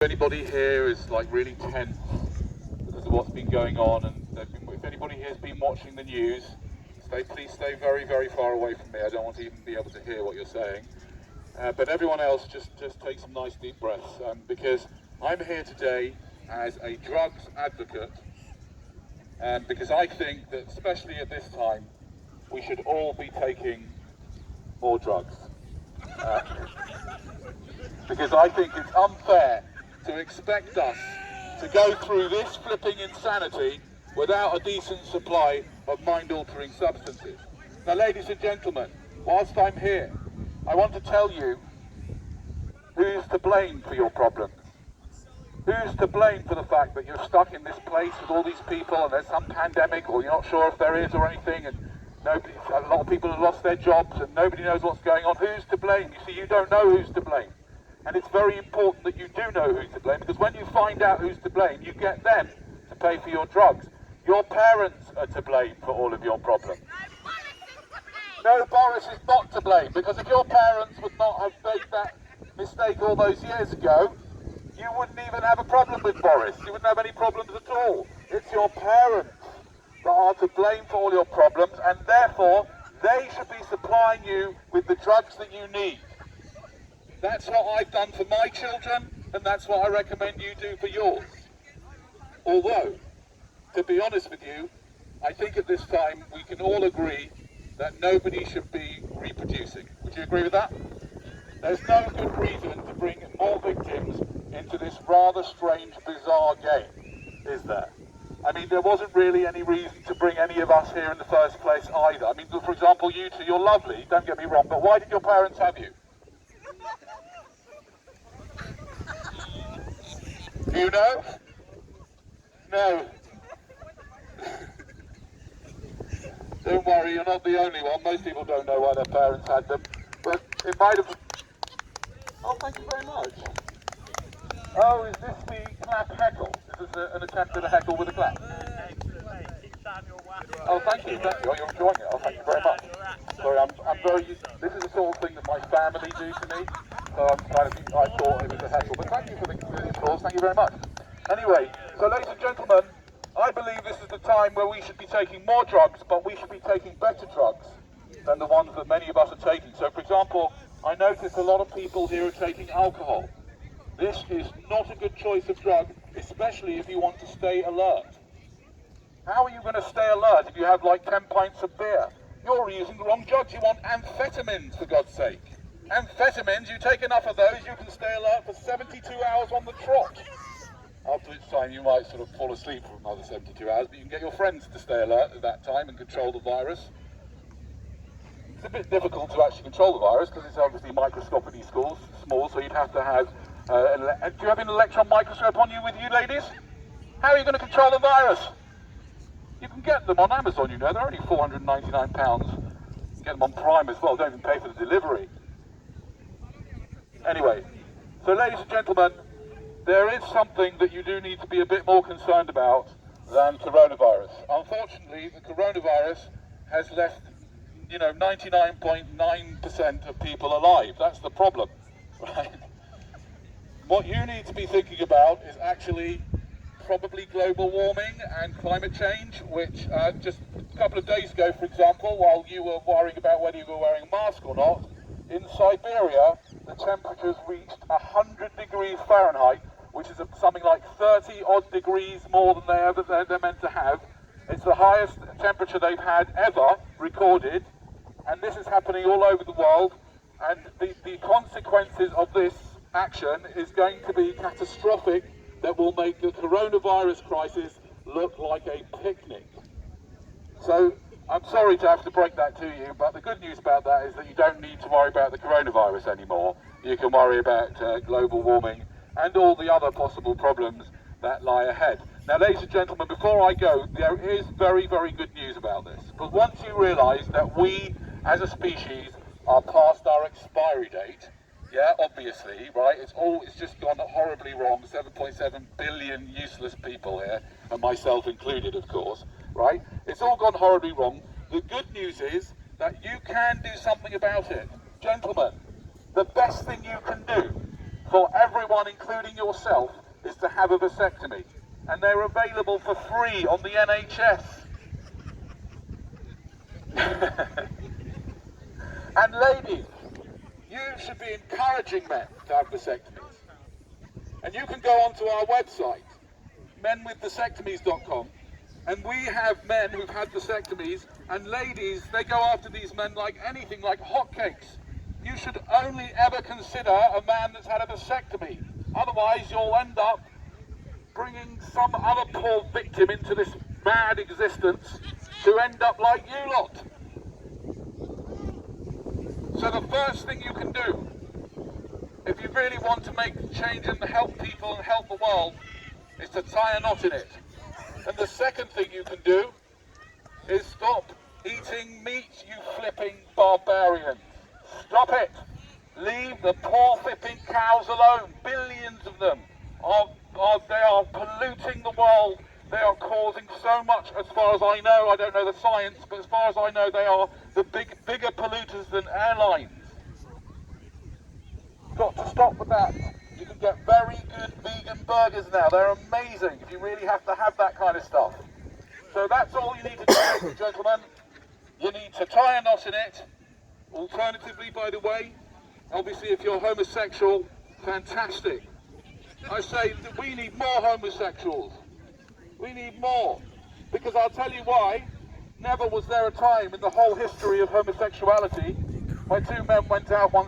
Anybody here is like really tense because of what's been going on, and if anybody here has been watching the news, please stay very, very far away from me. I don't want to even be able to hear what you're saying. But everyone else, just take some nice deep breaths, because I'm here today as a drugs advocate, because I think that especially at this time, we should all be taking more drugs. Because I think it's unfair to expect us to go through this flipping insanity without a decent supply of mind-altering substances. Now, ladies and gentlemen, whilst I'm here, I want to tell you who's to blame for your problems. Who's to blame for the fact that you're stuck in this place with all these people and there's some pandemic, or you're not sure if there is or anything, and a lot of people have lost their jobs and nobody knows what's going on. Who's to blame? You see, you don't know who's to blame. And it's very important that you do know who's to blame, because when you find out who's to blame, you get them to pay for your drugs. Your parents are to blame for all of your problems. No, Boris is not to blame, because if your parents would not have made that mistake all those years ago, you wouldn't even have a problem with Boris. You wouldn't have any problems at all. It's your parents that are to blame for all your problems, and therefore they should be supplying you with the drugs that you need. That's what I've done for my children, and that's what I recommend you do for yours. Although, to be honest with you, I think at this time we can all agree that nobody should be reproducing. Would you agree with that? There's no good reason to bring more victims into this rather strange, bizarre game, is there? I mean, there wasn't really any reason to bring any of us here in the first place either. I mean, for example, you two, you're lovely, don't get me wrong, but why did your parents have you? Do you know? No. Don't worry, you're not the only one. Most people don't know why their parents had them. But it might have... Oh, thank you very much. Oh, is this the clap heckle? Is this an attempt at a heckle with a clap? Oh, thank you. Oh, you're enjoying it. Oh, thank you very much. Sorry, I'm very... This is the sort of thing that my family do to me. So I thought it was a heckle. But thank you for the applause. Thank you very much. Anyway, so ladies and gentlemen, I believe this is the time where we should be taking more drugs, but we should be taking better drugs than the ones that many of us are taking. So, for example, I notice a lot of people here are taking alcohol. This is not a good choice of drug, especially if you want to stay alert. How are you going to stay alert if you have like 10 pints of beer? You're using the wrong drugs. You want amphetamines, for God's sake. Amphetamines, you take enough of those, you can stay alert for 72 hours on the trot. After which time you might sort of fall asleep for another 72 hours, but you can get your friends to stay alert at that time and control the virus. It's a bit difficult to actually control the virus because it's obviously microscopically small, so you'd have to have... do you have an electron microscope on you with you, ladies? How are you going to control the virus? You can get them on Amazon, you know, they're only £499. You can get them on Prime as well, don't even pay for the delivery. Anyway, so ladies and gentlemen, there is something that you do need to be a bit more concerned about than coronavirus. Unfortunately, the coronavirus has left, 99.9% of people alive. That's the problem, right? What you need to be thinking about is actually probably global warming and climate change, which just a couple of days ago, for example, while you were worrying about whether you were wearing a mask or not, in Siberia, the temperatures reached 100 degrees Fahrenheit, which is something like 30 odd degrees more than they're meant to have. It's the highest temperature they've had ever recorded, and this is happening all over the world, and the consequences of this action is going to be catastrophic, that will make the coronavirus crisis look like a picnic. So, I'm sorry to have to break that to you, but the good news about that is that you don't need to worry about the coronavirus anymore. You can worry about global warming and all the other possible problems that lie ahead. Now, ladies and gentlemen, before I go, there is very, very good news about this. Because once you realise that we, as a species, are past our expiry date, yeah, obviously, right, it's just gone horribly wrong, 7.7 billion useless people here, and myself included, of course, right? It's all gone horribly wrong. The good news is that you can do something about it. Gentlemen, the best thing you can do for everyone, including yourself, is to have a vasectomy. And they're available for free on the NHS. And ladies, you should be encouraging men to have vasectomies. And you can go onto our website, menwithvasectomies.com, and we have men who've had vasectomies, and ladies, they go after these men like anything, like hotcakes. You should only ever consider a man that's had a vasectomy. Otherwise, you'll end up bringing some other poor victim into this mad existence to end up like you lot. So the first thing you can do, if you really want to make change and help people and help the world, is to tie a knot in it. And the second thing you can do is stop eating meat, you flipping barbarians. Stop it. Leave the poor flipping cows alone. Billions of them. They are polluting the world. They are causing so much, as far as I know. I don't know the science, but as far as I know, they are the bigger polluters than airlines. Got to stop with that. You can get very good vegan burgers now. They're amazing if you really have to have that kind of stuff. So that's all you need to do, ladies and gentlemen. You need to tie a knot in it. Alternatively, by the way, obviously if you're homosexual, fantastic. I say that we need more homosexuals. We need more. Because I'll tell you why. Never was there a time in the whole history of homosexuality where two men went out one